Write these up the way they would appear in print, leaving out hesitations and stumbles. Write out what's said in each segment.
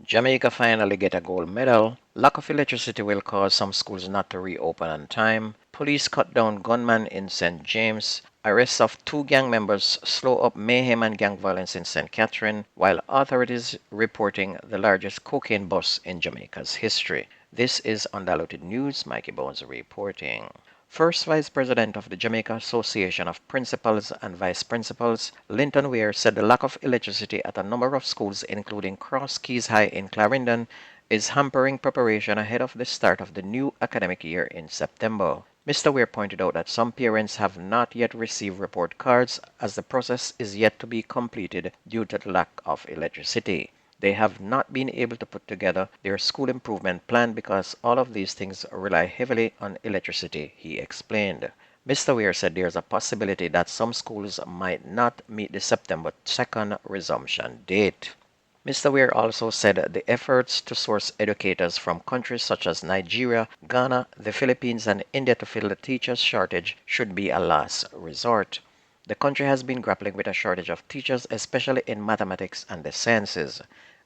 Jamaica finally get a gold medal. Lack of electricity will cause some schools not to reopen on time. Police cut down gunman in St. James. Arrests of two gang members slow up mayhem and gang violence in St. Catherine, while authorities reporting the largest cocaine bust in Jamaica's history. This is Undiluted News. Mikey Bones reporting. First Vice President of the Jamaica Association of Principals and Vice Principals, Linton Weir, said the lack of electricity at a number of schools, including Cross Keys High in Clarendon, is hampering preparation ahead of the start of the new academic year in September. Mr. Weir pointed out that some parents have not yet received report cards as the process is yet to be completed due to the lack of electricity. They have not been able to put together their school improvement plan because all of these things rely heavily on electricity, he explained. Mr. Weir said there's a possibility that some schools might not meet the September 2nd resumption date. Mr. Weir also said the efforts to source educators from countries such as Nigeria, Ghana, the Philippines, and India to fill the teachers' shortage should be a last resort. The country has been grappling with a shortage of teachers, especially in mathematics and the sciences,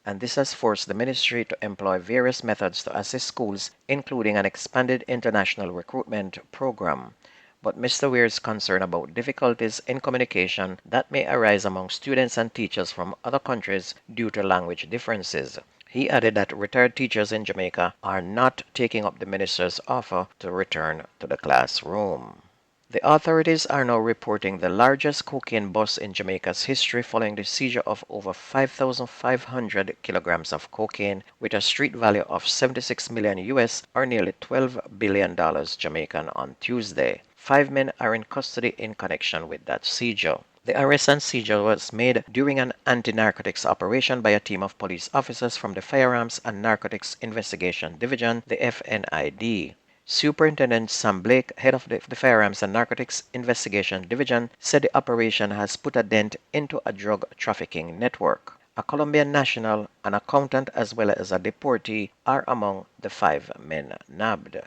and this has forced the ministry to employ various methods to assist schools, including an expanded international recruitment program. But Mr. Weir is concerned about difficulties in communication that may arise among students and teachers from other countries due to language differences. He added that retired teachers in Jamaica are not taking up the minister's offer to return to the classroom. The authorities are now reporting the largest cocaine bust in Jamaica's history following the seizure of over 5,500 kilograms of cocaine with a street value of 76 million US or nearly $12 billion Jamaican on Tuesday. 5 men are in custody in connection with that seizure. The arrest and seizure was made during an anti-narcotics operation by a team of police officers from the Firearms and Narcotics Investigation Division, the FNID. Superintendent Sam Blake, head of the Firearms and Narcotics Investigation Division, said the operation has put a dent into a drug trafficking network. A Colombian national, an accountant, as well as a deportee are among the 5 men nabbed.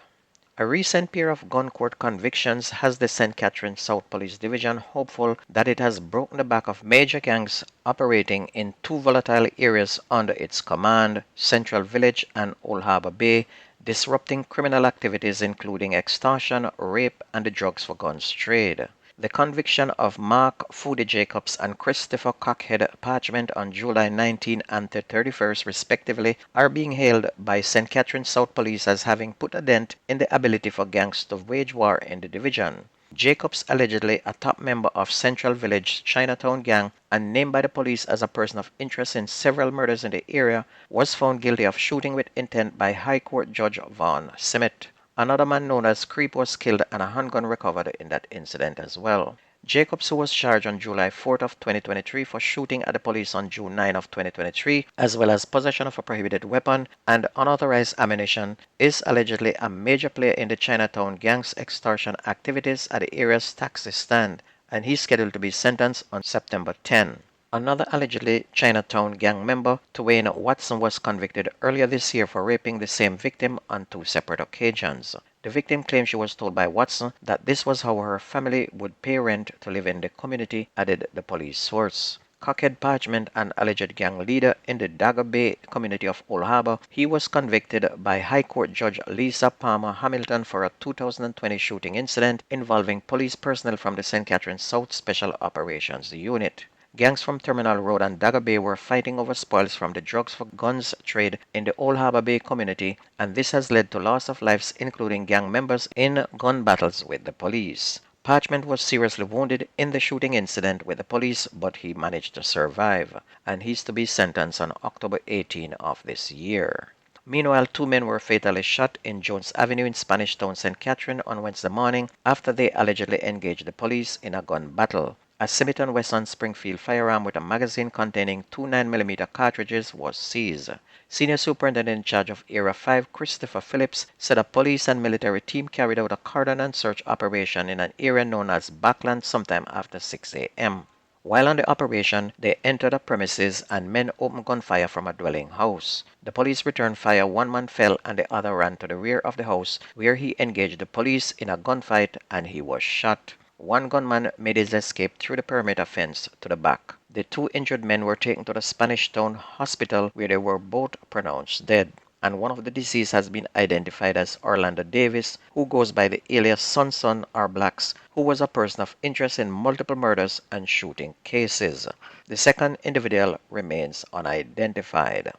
A recent pair of gun court convictions has the St. Catherine South Police Division hopeful that it has broken the back of major gangs operating in two volatile areas under its command, Central Village and Old Harbor Bay, disrupting criminal activities including extortion, rape, and the drugs for guns trade. The conviction of Mark Foodie Jacobs and Christopher Cockhead Parchment on July 19 and 31st respectively are being hailed by St. Catherine South Police as having put a dent in the ability for gangs to wage war in the division. Jacobs, allegedly a top member of Central Village Chinatown gang and named by the police as a person of interest in several murders in the area, was found guilty of shooting with intent by High Court Judge Vaughn Simmet. Another man known as Creep was killed and a handgun recovered in that incident as well. Jacobs, who was charged on July 4th of 2023 for shooting at the police on June 9 of 2023, as well as possession of a prohibited weapon and unauthorized ammunition, is allegedly a major player in the Chinatown gang's extortion activities at the area's taxi stand, and he's scheduled to be sentenced on September 10. Another allegedly Chinatown gang member, Twain Watson, was convicted earlier this year for raping the same victim on 2 separate occasions. The victim claimed she was told by Watson that this was how her family would pay rent to live in the community, added the police source. Cockhead Parchment, an alleged gang leader in the Dagger Bay community of Old Harbor, he was convicted by High Court Judge Lisa Palmer Hamilton for a 2020 shooting incident involving police personnel from the St. Catherine South Special Operations Unit. Gangs from Terminal Road and Dagger Bay were fighting over spoils from the drugs for guns trade in the Old Harbor Bay community, and this has led to loss of lives, including gang members in gun battles with the police. Parchment was seriously wounded in the shooting incident with the police, but he managed to survive, and he's to be sentenced on October 18 of this year. Meanwhile, 2 men were fatally shot in Jones Avenue in Spanish Town, St. Catherine on Wednesday morning after they allegedly engaged the police in a gun battle. A Smith & Wesson Springfield firearm with a magazine containing 2 9mm cartridges was seized. Senior Superintendent in charge of Area 5, Christopher Phillips, said a police and military team carried out a cordon and search operation in an area known as Backland sometime after 6 a.m. While on the operation, they entered a premises and men opened gunfire from a dwelling house. The police returned fire, 1 man fell and the other ran to the rear of the house where he engaged the police in a gunfight and he was shot. 1 gunman made his escape through the perimeter fence to the back. The two injured men were taken to the Spanish Town Hospital where they were both pronounced dead. And one of the deceased has been identified as Orlando Davis, who goes by the alias Sonson or Blacks, who was a person of interest in multiple murders and shooting cases. The second individual remains unidentified.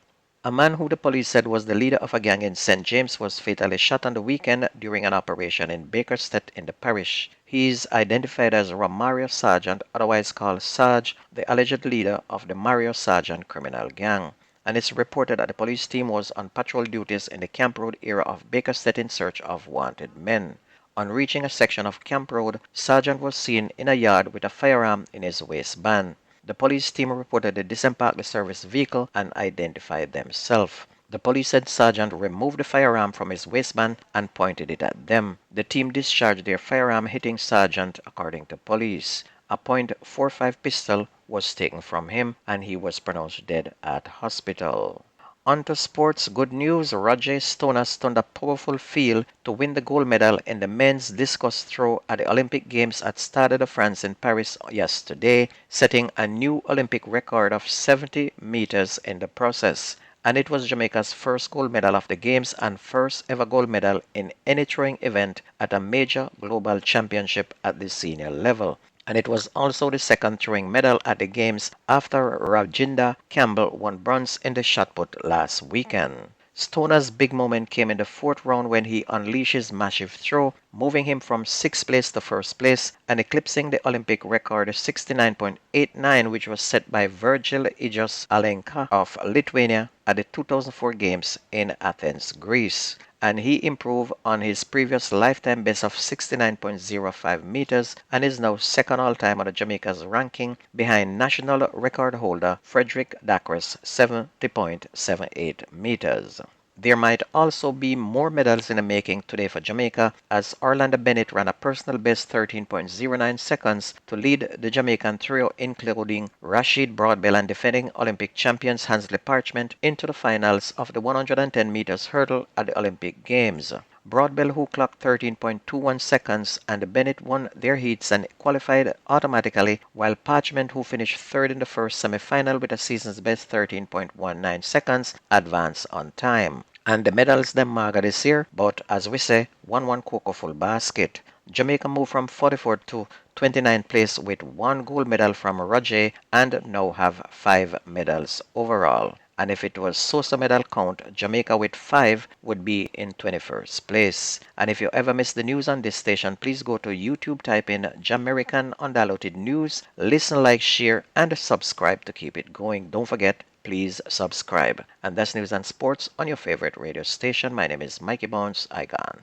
A man who the police said was the leader of a gang in St. James was fatally shot on the weekend during an operation in Bakerstead in the parish. He is identified as Romario Sargent, otherwise called Sarge, the alleged leader of the Mario Sargent criminal gang. And it's reported that the police team was on patrol duties in the Camp Road area of Bakerstead in search of wanted men. On reaching a section of Camp Road, Sargent was seen in a yard with a firearm in his waistband. The police team reported they disembarked the service vehicle and identified themselves. The police said Sargent removed the firearm from his waistband and pointed it at them. The team discharged their firearm, hitting Sargent, according to police. A .45 pistol was taken from him and he was pronounced dead at hospital. On to sports, good news. Roger Stoner stunned a powerful field to win the gold medal in the men's discus throw at the Olympic Games at Stade de France in Paris yesterday, setting a new Olympic record of 70 meters in the process. And it was Jamaica's first gold medal of the Games and first ever gold medal in any throwing event at a major global championship at the senior level. And it was also the second throwing medal at the Games after Rajinder Campbell won bronze in the shot put last weekend. Stoner's big moment came in the fourth round when he unleashed his massive throw, moving him from 6th place to 1st place and eclipsing the Olympic record 69.89, which was set by Virgil Ijos Alenka of Lithuania at the 2004 Games in Athens, Greece. And he improved on his previous lifetime best of 69.05 meters and is now second all-time on the Jamaica's ranking behind national record holder Frederick Dacres 70.78 meters. There might also be more medals in the making today for Jamaica as Orlando Bennett ran a personal best 13.09 seconds to lead the Jamaican trio including Rashid Broadbell and defending Olympic champions Hansley Parchment into the finals of the 110 meters hurdle at the Olympic Games. Broadbell, who clocked 13.21 seconds, and Bennett won their heats and qualified automatically, while Parchment, who finished third in the first semi-final with a season's best 13.19 seconds, advanced on time. And the medals them maga this year, but as we say, 1-1 cocoa full basket. Jamaica moved from 44th to 29th place with one gold medal from Roger and now have 5 medals overall. And if it was Sosa medal count, Jamaica with 5 would be in 21st place. And if you ever miss the news on this station, please go to YouTube, type in Jamerican Undiluted News, listen, like, share, and subscribe to keep it going. Don't forget, please subscribe. And that's news and sports on your favorite radio station. My name is Mikey Bones. I gone.